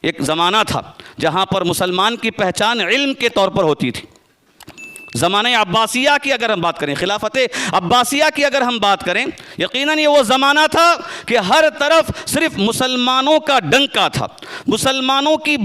ایک زمانہ تھا جہاں پر مسلمان کی پہچان علم کے طور پر ہوتی تھی. زمانہ عباسیہ کی اگر ہم بات کریں، خلافت عباسیہ کی اگر ہم بات کریں، یقیناً یہ وہ زمانہ تھا کہ ہر طرف صرف مسلمانوں کا ڈنکا تھا، مسلمانوں کی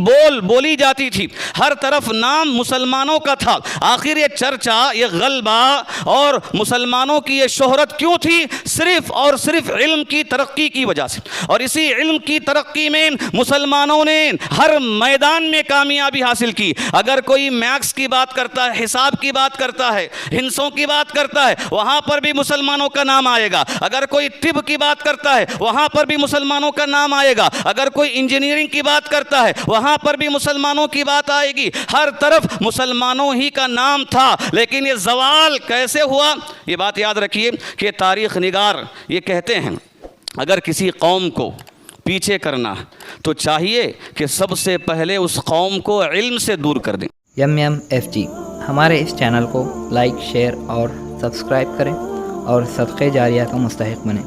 بولی جاتی تھی، ہر طرف نام مسلمانوں کا تھا. آخر یہ چرچا، یہ غلبہ اور مسلمانوں کی یہ شہرت کیوں تھی؟ صرف اور صرف علم کی ترقی کی وجہ سے. اور اسی علم کی ترقی میں مسلمانوں نے ہر میدان میں کامیابی حاصل کی. اگر کوئی میکس کی بات کرتا ہے، حساب کی بات کرتا ہے، ہندسوں کی بات کرتا ہے، وہاں پر بھی مسلمانوں کا نام آئے گا. اگر کوئی طب کی بات کرتا ہے، وہاں پر بھی مسلمانوں کا نام آئے گا. اگر کوئی انجینئرنگ کی بات کرتا ہے، وہاں پر بھی مسلمانوں کی بات آئے گی. ہر طرف مسلمانوں ہی کا نام تھا. لیکن یہ زوال کیسے ہوا؟ یہ بات یاد رکھیے کہ تاریخ نگار یہ کہتے ہیں اگر کسی قوم کو پیچھے کرنا تو چاہیے کہ سب سے پہلے اس قوم کو علم سے دور کر دیں. MMFG ہمارے اس چینل کو لائک، شیئر اور سبسکرائب کریں اور صدقے جاریہ کا مستحق بنیں.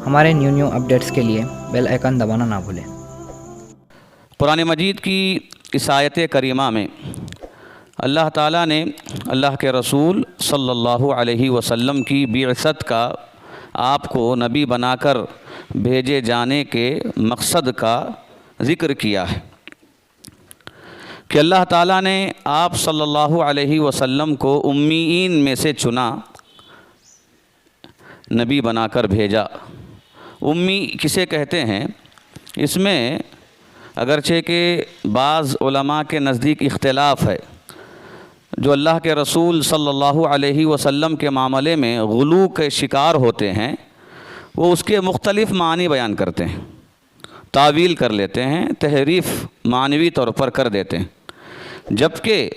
ہمارے نیو اپڈیٹس کے لیے بیل آئیکن دبانا نہ بھولیں. قرآن مجید کی اس آیت کریمہ میں اللہ تعالیٰ نے اللہ کے رسول صلی اللہ علیہ وسلم کی بعثت کا، آپ کو نبی بنا کر بھیجے جانے کے مقصد کا ذکر کیا ہے کہ اللہ تعالیٰ نے آپ صلی اللہ علیہ وسلم کو امیین میں سے چنا، نبی بنا کر بھیجا. امی کسے کہتے ہیں؟ اس میں اگرچہ کہ بعض علماء کے نزدیک اختلاف ہے. جو اللہ کے رسول صلی اللہ علیہ وسلم کے معاملے میں غلو کے شکار ہوتے ہیں، وہ اس کے مختلف معنی بیان کرتے ہیں، تعویل کر لیتے ہیں، تحریف معنوی طور پر کر دیتے ہیں. جبکہ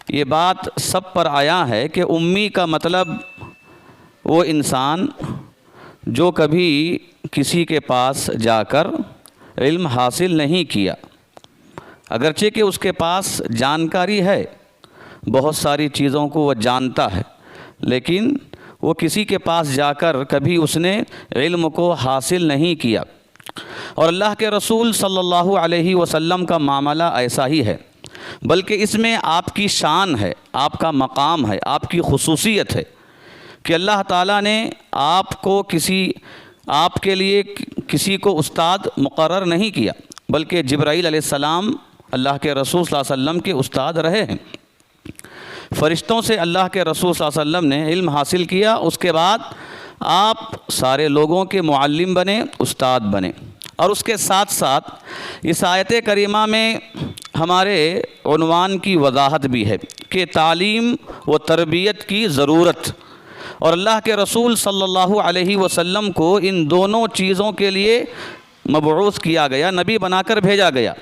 یہ بات سب پر آیا ہے کہ امی کا مطلب وہ انسان جو کبھی کسی کے پاس جا کر علم حاصل نہیں کیا، اگرچہ کہ اس کے پاس جانکاری ہے، بہت ساری چیزوں کو وہ جانتا ہے، لیکن وہ کسی کے پاس جا کر کبھی اس نے علم کو حاصل نہیں کیا. اور اللہ کے رسول صلی اللہ علیہ وسلم کا معاملہ ایسا ہی ہے، بلکہ اس میں آپ کی شان ہے، آپ کا مقام ہے، آپ کی خصوصیت ہے کہ اللہ تعالیٰ نے آپ کے لیے کسی کو استاد مقرر نہیں کیا، بلکہ جبرائیل علیہ السلام اللہ کے رسول صلی اللہ علیہ وسلم کے استاد رہے ہیں. فرشتوں سے اللہ کے رسول صلی اللہ علیہ وسلم نے علم حاصل کیا، اس کے بعد آپ سارے لوگوں کے معلم بنے، استاد بنے. اور اس کے ساتھ ساتھ اس آیت کریمہ میں ہمارے عنوان کی وضاحت بھی ہے کہ تعلیم و تربیت کی ضرورت. اور اللہ کے رسول صلی اللہ علیہ وسلم کو ان دونوں چیزوں کے لیے مبعوث کیا گیا، نبی بنا کر بھیجا گیا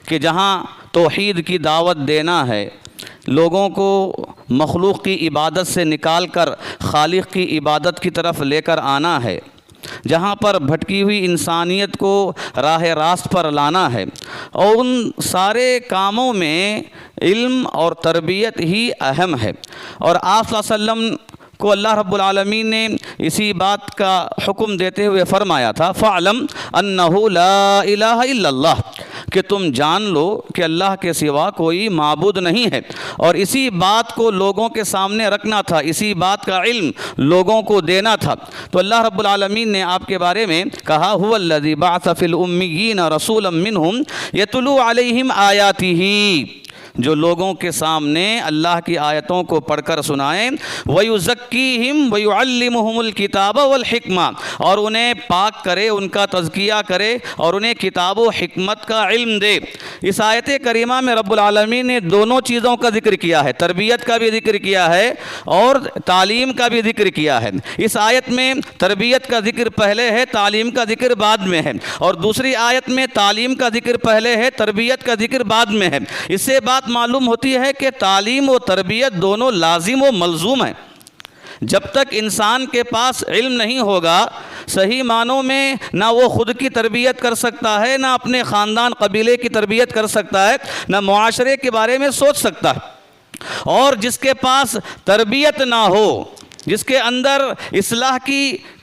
کہ جہاں توحید کی دعوت دینا ہے، لوگوں کو مخلوق کی عبادت سے نکال کر خالق کی عبادت کی طرف لے کر آنا ہے، جہاں پر بھٹکی ہوئی انسانیت کو راہ راست پر لانا ہے، اور ان سارے کاموں میں علم اور تربیت ہی اہم ہے. اور آپ صلی اللہ علیہ وسلم کو اللہ رب العالمین نے اسی بات کا حکم دیتے ہوئے فرمایا تھا فَعْلَمْ أَنَّهُ لَا إِلَهَ إِلَّا اللَّهُ، کہ تم جان لو کہ اللہ کے سوا کوئی معبود نہیں ہے. اور اسی بات کو لوگوں کے سامنے رکھنا تھا، اسی بات کا علم لوگوں کو دینا تھا. تو اللہ رب العالمین نے آپ کے بارے میں کہا هُوَ الَّذِي بَعَثَ فِي الْأُمِّيِّينَ رَسُولًا مِّنْهُمْ يَتْلُو عَلَيْهِمْ آيَاتِهِ، جو لوگوں کے سامنے اللہ کی آیتوں کو پڑھ کر سنائیں، وَيُزَكِّيهِمْ وَيُعَلِّمُهُمُ الْكِتَابَ وَالْحِكْمَةَ، اور انہیں پاک کرے، ان کا تزکیہ کرے اور انہیں کتاب و حکمت کا علم دے. اس آیت کریمہ میں رب العالمین نے دونوں چیزوں کا ذکر کیا ہے، تربیت کا بھی ذکر کیا ہے اور تعلیم کا بھی ذکر کیا ہے. اس آیت میں تربیت کا ذکر پہلے ہے، تعلیم کا ذکر بعد میں ہے، اور دوسری آیت میں تعلیم کا ذکر پہلے ہے، تربیت کا ذکر بعد میں ہے. اس سے بات معلوم ہوتی ہے کہ تعلیم و تربیت دونوں لازم و ملزوم ہیں. جب تک انسان کے پاس علم نہیں ہوگا، صحیح معنوں میں نہ وہ خود کی تربیت کر سکتا ہے، نہ اپنے خاندان قبیلے کی تربیت کر سکتا ہے، نہ معاشرے کے بارے میں سوچ سکتا ہے. اور جس کے پاس تربیت نہ ہو، جس کے اندر اصلاح کی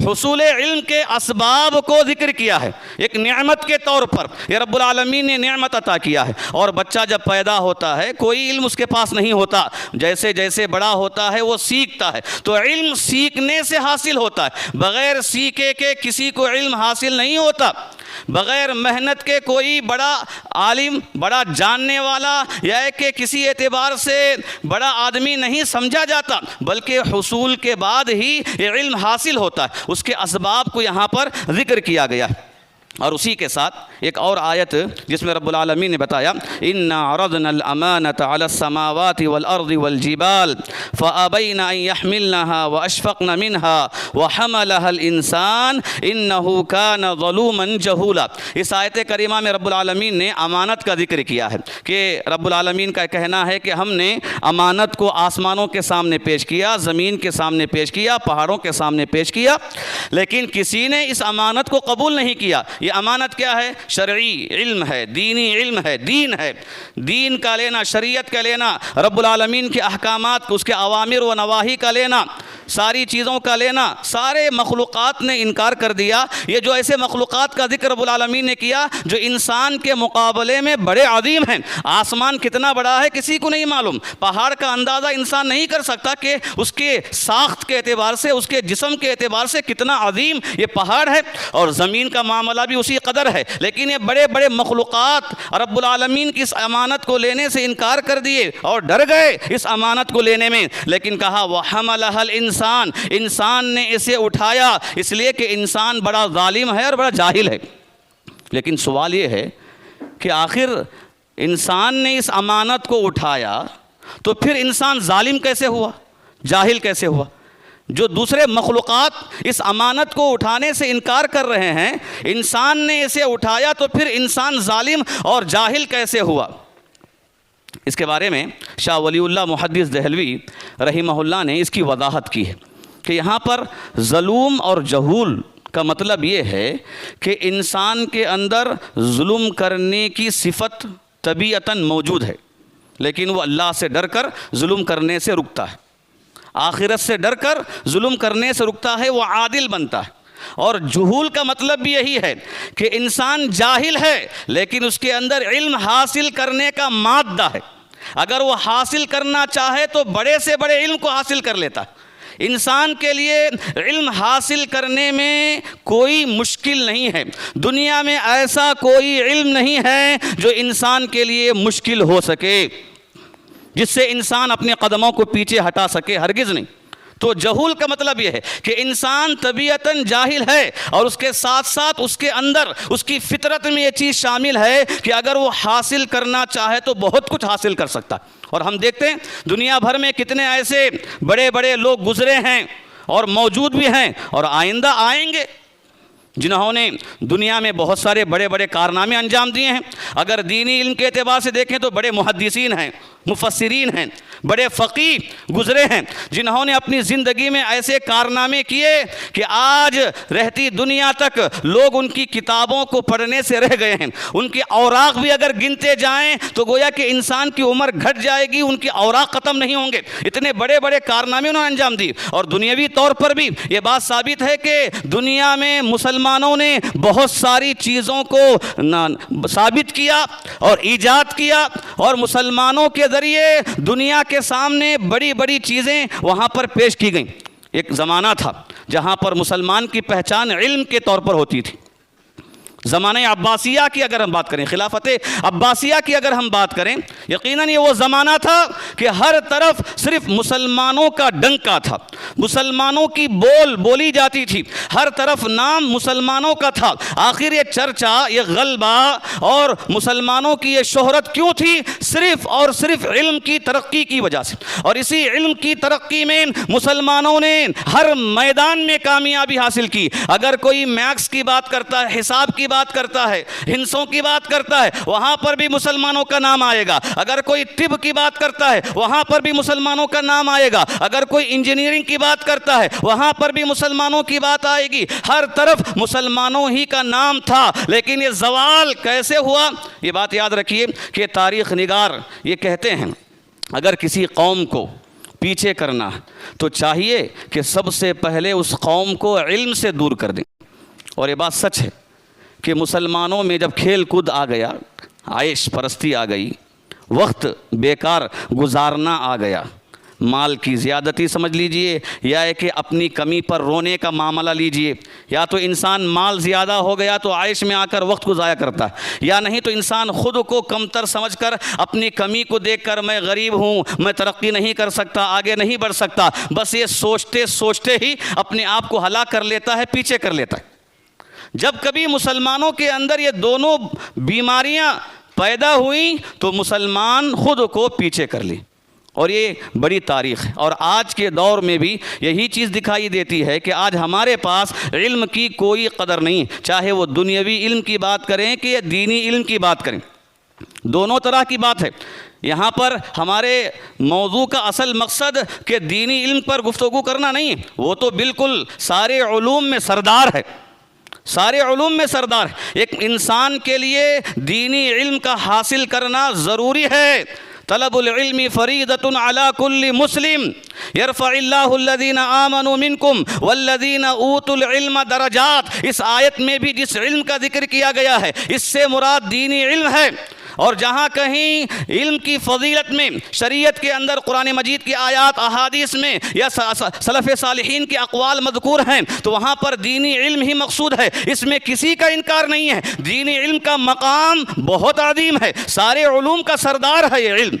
حصول علم کے اسباب کو ذکر کیا ہے ایک نعمت کے طور پر. یہ رب العالمین نے نعمت عطا کیا ہے. اور بچہ جب پیدا ہوتا ہے کوئی علم اس کے پاس نہیں ہوتا, جیسے جیسے بڑا ہوتا ہے وہ سیکھتا ہے. تو علم سیکھنے سے حاصل ہوتا ہے, بغیر سیکھے کے کسی کو علم حاصل نہیں ہوتا. بغیر محنت کے کوئی بڑا عالم, بڑا جاننے والا یا کہ کسی اعتبار سے بڑا آدمی نہیں سمجھا جاتا, بلکہ حصول کے بعد ہی یہ علم حاصل ہوتا ہے. اس کے اسباب کو یہاں پر ذکر کیا گیا ہے. اور اسی کے ساتھ ایک اور آیت جس میں رب العالمین نے بتایا اِنَّا عَرَضْنَا الْأَمَانَةَ عَلَى السَّمَاوَاتِ وَالْأَرْضِ وَالْجِبَالِ فَأَبَيْنَ أَن يَحْمِلْنَهَا وَأَشْفَقْنَ مِنْهَا وَحَمَلَهَا الْإِنسَانُ إِنَّهُ كَانَ ظَلُومًا جَهُولًا. اس آیت کریمہ میں رب العالمین نے امانت کا ذکر کیا ہے کہ رب العالمین کا کہنا ہے کہ ہم نے امانت کو آسمانوں کے سامنے پیش کیا, زمین کے سامنے پیش کیا, پہاڑوں کے سامنے پیش کیا, لیکن کسی نے اس امانت کو قبول نہیں کیا. یہ امانت کیا ہے؟ شرعی علم ہے, دینی علم ہے, دین ہے. دین کا لینا, شریعت کا لینا, رب العالمین کے احکامات, اس کے اوامر و نواہی کا لینا, ساری چیزوں کا لینا. سارے مخلوقات نے انکار کر دیا. یہ جو ایسے مخلوقات کا ذکر رب العالمین نے کیا جو انسان کے مقابلے میں بڑے عظیم ہیں. آسمان کتنا بڑا ہے کسی کو نہیں معلوم, پہاڑ کا اندازہ انسان نہیں کر سکتا کہ اس کے ساخت کے اعتبار سے, اس کے جسم کے اعتبار سے کتنا عظیم یہ پہاڑ ہے. اور زمین کا معاملہ بھی اسی قدر ہے. لیکن یہ بڑے بڑے مخلوقات رب العالمین کی اس امانت کو لینے سے انکار کر دیے اور ڈر گئے اس امانت کو لینے میں. لیکن کہا وَحَمَلَهَا الْإِنسَانُ, انسان نے اسے اٹھایا, اس لیے کہ انسان بڑا ظالم ہے اور بڑا جاہل ہے. لیکن سوال یہ ہے کہ آخر انسان نے اس امانت کو اٹھایا تو پھر انسان ظالم کیسے ہوا, جاہل کیسے ہوا؟ جو دوسرے مخلوقات اس امانت کو اٹھانے سے انکار کر رہے ہیں, انسان نے اسے اٹھایا تو پھر انسان ظالم اور جاہل کیسے ہوا؟ اس کے بارے میں شاہ ولی اللہ محدث دہلوی رحمہ اللہ نے اس کی وضاحت کی ہے کہ یہاں پر ظلوم اور جہول کا مطلب یہ ہے کہ انسان کے اندر ظلم کرنے کی صفت طبیعتاً موجود ہے, لیکن وہ اللہ سے ڈر کر ظلم کرنے سے رکتا ہے, آخرت سے ڈر کر ظلم کرنے سے رکتا ہے, وہ عادل بنتا ہے. اور جہول کا مطلب بھی یہی ہے کہ انسان جاہل ہے لیکن اس کے اندر علم حاصل کرنے کا مادہ ہے. اگر وہ حاصل کرنا چاہے تو بڑے سے بڑے علم کو حاصل کر لیتا ہے. انسان کے لیے علم حاصل کرنے میں کوئی مشکل نہیں ہے. دنیا میں ایسا کوئی علم نہیں ہے جو انسان کے لیے مشکل ہو سکے, جس سے انسان اپنے قدموں کو پیچھے ہٹا سکے, ہرگز نہیں. تو جہول کا مطلب یہ ہے کہ انسان طبیعتاً جاہل ہے اور اس کے ساتھ ساتھ اس کے اندر اس کی فطرت میں یہ چیز شامل ہے کہ اگر وہ حاصل کرنا چاہے تو بہت کچھ حاصل کر سکتا ہے. اور ہم دیکھتے ہیں دنیا بھر میں کتنے ایسے بڑے بڑے لوگ گزرے ہیں اور موجود بھی ہیں اور آئندہ آئیں گے جنہوں نے دنیا میں بہت سارے بڑے بڑے کارنامے انجام دیے ہیں. اگر دینی علم کے اعتبار سے دیکھیں تو بڑے محدثین ہیں, مفسرین ہیں, بڑے فقیہ گزرے ہیں جنہوں نے اپنی زندگی میں ایسے کارنامے کیے کہ آج رہتی دنیا تک لوگ ان کی کتابوں کو پڑھنے سے رہ گئے ہیں. ان کی اوراق بھی اگر گنتے جائیں تو گویا کہ انسان کی عمر گھٹ جائے گی, ان کی اوراق ختم نہیں ہوں گے. اتنے بڑے بڑے کارنامے انہوں نے انجام دی. اور دنیاوی طور پر بھی یہ بات ثابت ہے کہ دنیا میں مسلمانوں نے بہت ساری چیزوں کو ثابت کیا اور ایجاد کیا, اور مسلمانوں کے ذریعے دنیا کے سامنے بڑی بڑی چیزیں وہاں پر پیش کی گئیں. ایک زمانہ تھا جہاں پر مسلمان کی پہچان علم کے طور پر ہوتی تھی. زمانہ عباسیہ کی اگر ہم بات کریں, خلافت عباسیہ کی اگر ہم بات کریں, یقیناً یہ وہ زمانہ تھا کہ ہر طرف صرف مسلمانوں کا ڈنکا تھا, مسلمانوں کی بولی جاتی تھی, ہر طرف نام مسلمانوں کا تھا. آخر یہ چرچا, یہ غلبہ اور مسلمانوں کی یہ شہرت کیوں تھی؟ صرف اور صرف علم کی ترقی کی وجہ سے. اور اسی علم کی ترقی میں مسلمانوں نے ہر میدان میں کامیابی حاصل کی. اگر کوئی میکس کی بات کرتا ہے, حساب کی بات کرتا ہے, ہندسوں کی بات کرتا ہے, وہاں پر بھی مسلمانوں کا نام آئے گا. اگر کوئی طب کی بات کرتا ہے وہاں پر بھی مسلمانوں کا نام آئے گا. اگر کوئی انجینئرنگ کی بات کرتا ہے وہاں پر بھی مسلمانوں کی بات آئے گی. ہر طرف مسلمانوں ہی کا نام تھا. لیکن یہ زوال کیسے ہوا؟ یہ بات یاد رکھیے کہ تاریخ نگار یہ کہتے ہیں اگر کسی قوم کو پیچھے کرنا ہے تو چاہیے کہ سب سے پہلے اس قوم کو علم سے دور کر دیں۔ اور یہ بات سچ ہے کہ مسلمانوں میں جب کھیل کود آ گیا، عیش پرستی آ گئی، وقت بیکار گزارنا آ گیا، مال کی زیادتی سمجھ لیجئے یا ہے کہ اپنی کمی پر رونے کا معاملہ لیجئے، یا تو انسان مال زیادہ ہو گیا تو عیش میں آ کر وقت کو ضائع کرتا ہے، یا نہیں تو انسان خود کو کمتر سمجھ کر اپنی کمی کو دیکھ کر میں غریب ہوں، میں ترقی نہیں کر سکتا، آگے نہیں بڑھ سکتا، بس یہ سوچتے سوچتے ہی اپنے آپ کو ہلاک کر لیتا ہے، پیچھے کر لیتا ہے۔ جب کبھی مسلمانوں کے اندر یہ دونوں بیماریاں پیدا ہوئیں تو مسلمان خود کو پیچھے کر لی، اور یہ بڑی تاریخ ہے۔ اور آج کے دور میں بھی یہی چیز دکھائی دیتی ہے کہ آج ہمارے پاس علم کی کوئی قدر نہیں، چاہے وہ دنیاوی علم کی بات کریں کہ دینی علم کی بات کریں، دونوں طرح کی بات ہے۔ یہاں پر ہمارے موضوع کا اصل مقصد کہ دینی علم پر گفتگو کرنا نہیں ہے، وہ تو بالکل سارے علوم میں سردار ہے، سارے علوم میں سردار ہے۔ ایک انسان کے لیے دینی علم کا حاصل کرنا ضروری ہے۔ طلب العلم فریضۃ علی کل مسلم یرفع اللہ الذین آمنوا منکم والذین اوتوا العلم درجات۔ اس آیت میں بھی جس علم کا ذکر کیا گیا ہے اس سے مراد دینی علم ہے۔ اور جہاں کہیں علم کی فضیلت میں شریعت کے اندر قرآن مجید کی آیات احادیث میں یا سلف صالحین کے اقوال مذکور ہیں تو وہاں پر دینی علم ہی مقصود ہے، اس میں کسی کا انکار نہیں ہے۔ دینی علم کا مقام بہت عظیم ہے، سارے علوم کا سردار ہے یہ علم،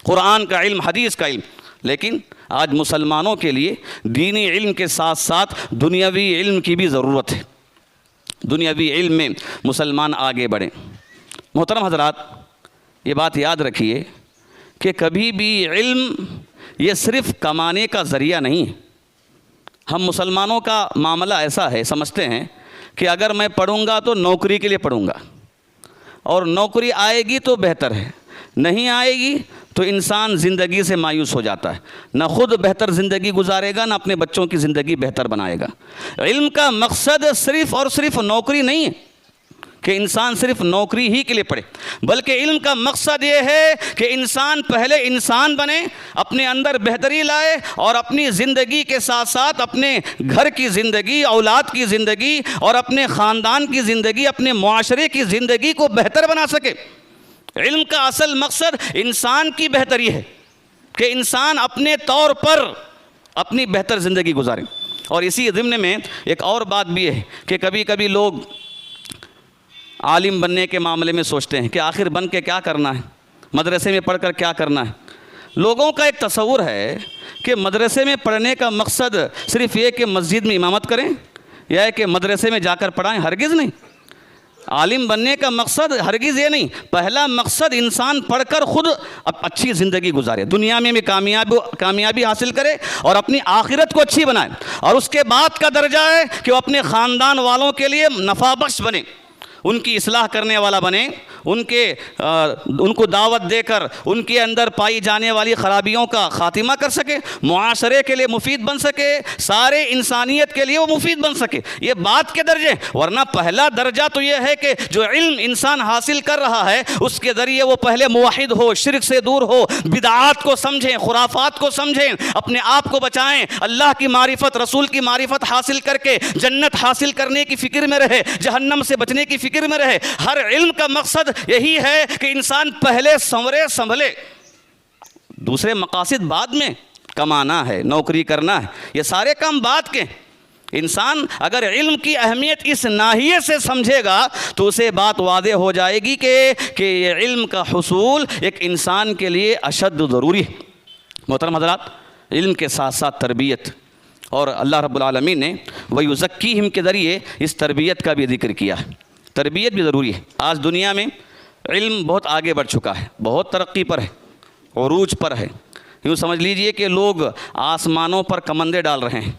قرآن کا علم، حدیث کا علم۔ لیکن آج مسلمانوں کے لیے دینی علم کے ساتھ ساتھ دنیاوی علم کی بھی ضرورت ہے، دنیاوی علم میں مسلمان آگے بڑھیں۔ محترم حضرات، یہ بات یاد رکھیے کہ کبھی بھی علم یہ صرف کمانے کا ذریعہ نہیں ہے۔ ہم مسلمانوں کا معاملہ ایسا ہے، سمجھتے ہیں کہ اگر میں پڑھوں گا تو نوکری کے لیے پڑھوں گا، اور نوکری آئے گی تو بہتر ہے، نہیں آئے گی تو انسان زندگی سے مایوس ہو جاتا ہے، نہ خود بہتر زندگی گزارے گا نہ اپنے بچوں کی زندگی بہتر بنائے گا۔ علم کا مقصد صرف اور صرف نوکری نہیں ہے کہ انسان صرف نوکری ہی کے لیے پڑھے، بلکہ علم کا مقصد یہ ہے کہ انسان پہلے انسان بنے، اپنے اندر بہتری لائے، اور اپنی زندگی کے ساتھ ساتھ اپنے گھر کی زندگی، اولاد کی زندگی اور اپنے خاندان کی زندگی، اپنے معاشرے کی زندگی کو بہتر بنا سکے۔ علم کا اصل مقصد انسان کی بہتری ہے کہ انسان اپنے طور پر اپنی بہتر زندگی گزارے۔ اور اسی ضمن میں ایک اور بات بھی ہے کہ کبھی کبھی لوگ عالم بننے کے معاملے میں سوچتے ہیں کہ آخر بن کے کیا کرنا ہے، مدرسے میں پڑھ کر کیا کرنا ہے۔ لوگوں کا ایک تصور ہے کہ مدرسے میں پڑھنے کا مقصد صرف یہ کہ مسجد میں امامت کریں یا کہ مدرسے میں جا کر پڑھائیں، ہرگز نہیں۔ عالم بننے کا مقصد ہرگز یہ نہیں، پہلا مقصد انسان پڑھ کر خود اچھی زندگی گزارے، دنیا میں بھی کامیابی حاصل کرے اور اپنی آخرت کو اچھی بنائے، اور اس کے بعد کا درجہ ہے کہ وہ اپنے خاندان والوں کے لیے نفع بخش بنے، ان کی اصلاح کرنے والا بنے، ان کو دعوت دے کر ان کے اندر پائی جانے والی خرابیوں کا خاتمہ کر سکے، معاشرے کے لیے مفید بن سکے، سارے انسانیت کے لیے وہ مفید بن سکے۔ یہ بات کے درجے، ورنہ پہلا درجہ تو یہ ہے کہ جو علم انسان حاصل کر رہا ہے اس کے ذریعے وہ پہلے موحد ہو، شرک سے دور ہو، بدعات کو سمجھیں، خرافات کو سمجھیں، اپنے آپ کو بچائیں، اللہ کی معرفت، رسول کی معرفت حاصل کر کے جنت حاصل کرنے کی فکر میں رہے، جہنم سے بچنے کی فکر میں رہے۔ ہر علم کا مقصد یہی ہے کہ انسان پہلے سنبھلے، دوسرے مقاصد بعد میں، کمانا ہے، نوکری کرنا ہے، یہ سارے کام بعد کے۔ انسان اگر علم کی اہمیت اس ناحیے سے سمجھے گا تو اسے بات واضح ہو جائے گی کہ یہ علم کا حصول ایک انسان کے لیے اشد ضروری ہے۔ محترم حضرات، علم کے ساتھ ساتھ تربیت، اور اللہ رب العالمین نے وَيُزَكِّيهِمْ کے ذریعے اس تربیت کا بھی ذکر کیا ہے۔ تربیت بھی ضروری ہے۔ آج دنیا میں علم بہت آگے بڑھ چکا ہے، بہت ترقی پر ہے، عروج پر ہے۔ یوں سمجھ لیجئے کہ لوگ آسمانوں پر کمندے ڈال رہے ہیں،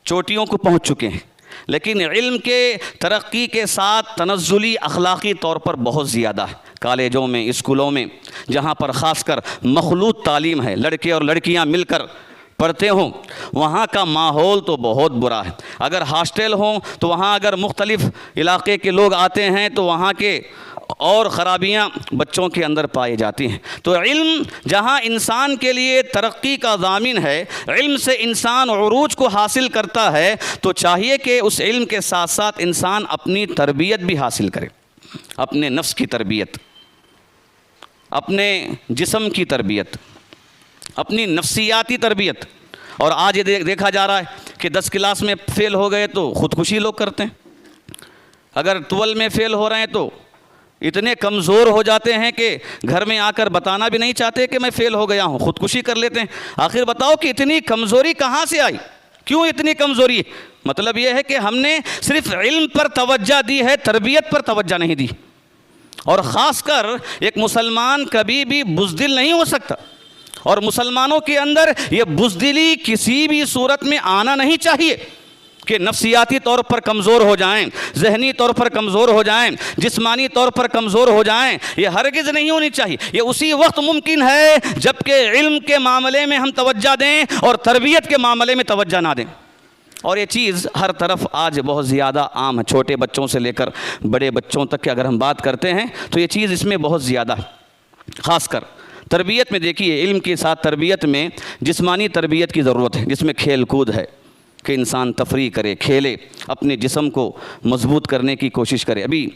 چوٹیوں کو پہنچ چکے ہیں، لیکن علم کے ترقی کے ساتھ تنزلی اخلاقی طور پر بہت زیادہ ہے۔ کالجوں میں، اسکولوں میں، جہاں پر خاص کر مخلوط تعلیم ہے، لڑکے اور لڑکیاں مل کر پڑھتے ہوں، وہاں کا ماحول تو بہت برا ہے۔ اگر ہاسٹل ہوں تو وہاں اگر مختلف علاقے کے لوگ آتے ہیں تو وہاں کے اور خرابیاں بچوں کے اندر پائی جاتی ہیں۔ تو علم جہاں انسان کے لیے ترقی کا ضامن ہے، علم سے انسان عروج کو حاصل کرتا ہے، تو چاہیے کہ اس علم کے ساتھ ساتھ انسان اپنی تربیت بھی حاصل کرے، اپنے نفس کی تربیت، اپنے جسم کی تربیت، اپنی نفسیاتی تربیت۔ اور آج یہ دیکھا جا رہا ہے کہ 10 کلاس میں فیل ہو گئے تو خودکشی لوگ کرتے ہیں، اگر 12 میں فیل ہو رہے ہیں تو اتنے کمزور ہو جاتے ہیں کہ گھر میں آ کر بتانا بھی نہیں چاہتے کہ میں فیل ہو گیا ہوں، خودکشی کر لیتے ہیں۔ آخر بتاؤ کہ اتنی کمزوری کہاں سے آئی؟ کیوں اتنی کمزوری ہے؟ مطلب یہ ہے کہ ہم نے صرف علم پر توجہ دی ہے، تربیت پر توجہ نہیں دی۔ اور خاص کر ایک مسلمان کبھی بھی بزدل نہیں ہو سکتا، اور مسلمانوں کے اندر یہ بزدلی کسی بھی صورت میں آنا نہیں چاہیے کہ نفسیاتی طور پر کمزور ہو جائیں، ذہنی طور پر کمزور ہو جائیں، جسمانی طور پر کمزور ہو جائیں، یہ ہرگز نہیں ہونی چاہیے۔ یہ اسی وقت ممکن ہے جب کہ علم کے معاملے میں ہم توجہ دیں اور تربیت کے معاملے میں توجہ نہ دیں۔ اور یہ چیز ہر طرف آج بہت زیادہ عام ہے، چھوٹے بچوں سے لے کر بڑے بچوں تک کی اگر ہم بات کرتے ہیں تو یہ چیز اس میں بہت زیادہ ہے۔ خاص کر تربیت میں دیکھیے، علم کے ساتھ تربیت میں جسمانی تربیت کی ضرورت ہے، جس میں کھیل کود ہے کہ انسان تفریح کرے، کھیلے، اپنے جسم کو مضبوط کرنے کی کوشش کرے۔ ابھی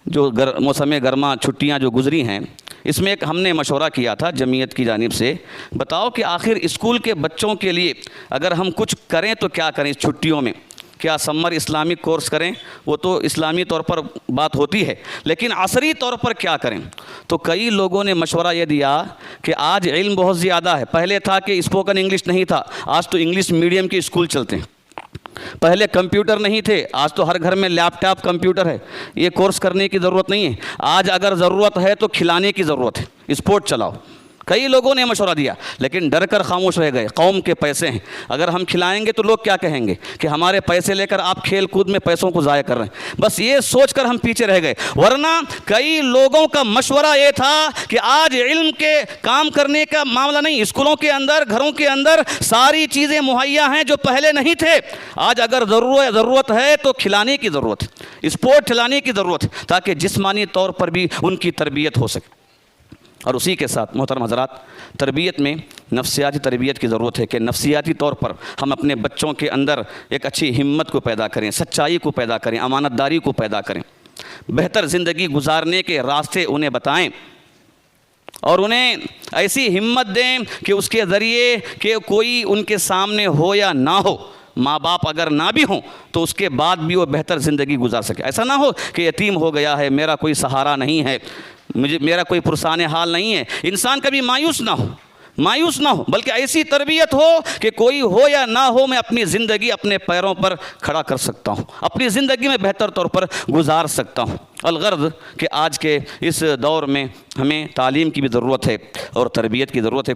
جو موسم گرما چھٹیاں جو گزری ہیں، اس میں ایک ہم نے مشورہ کیا تھا جمعیت کی جانب سے، بتاؤ کہ آخر اسکول کے بچوں کے لیے اگر ہم کچھ کریں تو کیا کریں اس چھٹیوں میں؟ کیا سمر اسلامک کورس کریں؟ وہ تو اسلامی طور پر بات ہوتی ہے، لیکن عصری طور پر کیا کریں؟ تو کئی لوگوں نے مشورہ یہ دیا کہ آج علم بہت زیادہ ہے، پہلے تھا کہ اسپوکن انگلش نہیں تھا، آج تو انگلش میڈیم کے اسکول چلتے ہیں۔ پہلے کمپیوٹر نہیں تھے، آج تو ہر گھر میں لیپ ٹاپ کمپیوٹر ہے، یہ کورس کرنے کی ضرورت نہیں ہے۔ آج اگر ضرورت ہے تو کھلانے کی ضرورت ہے، اسپورٹ چلاؤ۔ کئی لوگوں نے مشورہ دیا لیکن ڈر کر خاموش رہ گئے، قوم کے پیسے ہیں، اگر ہم کھلائیں گے تو لوگ کیا کہیں گے کہ ہمارے پیسے لے کر آپ کھیل کود میں پیسوں کو ضائع کر رہے ہیں، بس یہ سوچ کر ہم پیچھے رہ گئے۔ ورنہ کئی لوگوں کا مشورہ یہ تھا کہ آج علم کے کام کرنے کا معاملہ نہیں، اسکولوں کے اندر، گھروں کے اندر ساری چیزیں مہیا ہیں جو پہلے نہیں تھے۔ آج اگر ضرورت ہے تو کھلانے کی ضرورت ہے، اسپورٹ کھلانے کی ضرورت ہے، تاکہ جسمانی طور پر بھی ان کی تربیت ہو سکے۔ اور اسی کے ساتھ محترم حضرات، تربیت میں نفسیاتی تربیت کی ضرورت ہے کہ نفسیاتی طور پر ہم اپنے بچوں کے اندر ایک اچھی ہمت کو پیدا کریں، سچائی کو پیدا کریں، امانت داری کو پیدا کریں، بہتر زندگی گزارنے کے راستے انہیں بتائیں، اور انہیں ایسی ہمت دیں کہ اس کے ذریعے کہ کوئی ان کے سامنے ہو یا نہ ہو، ماں باپ اگر نہ بھی ہوں تو اس کے بعد بھی وہ بہتر زندگی گزار سکے۔ ایسا نہ ہو کہ یتیم ہو گیا ہے، میرا کوئی سہارا نہیں ہے، میرا کوئی پرسان حال نہیں ہے۔ انسان کبھی مایوس نہ ہو، بلکہ ایسی تربیت ہو کہ کوئی ہو یا نہ ہو، میں اپنی زندگی اپنے پیروں پر کھڑا کر سکتا ہوں، اپنی زندگی میں بہتر طور پر گزار سکتا ہوں۔ الغرض کہ آج کے اس دور میں ہمیں تعلیم کی بھی ضرورت ہے اور تربیت کی ضرورت ہے۔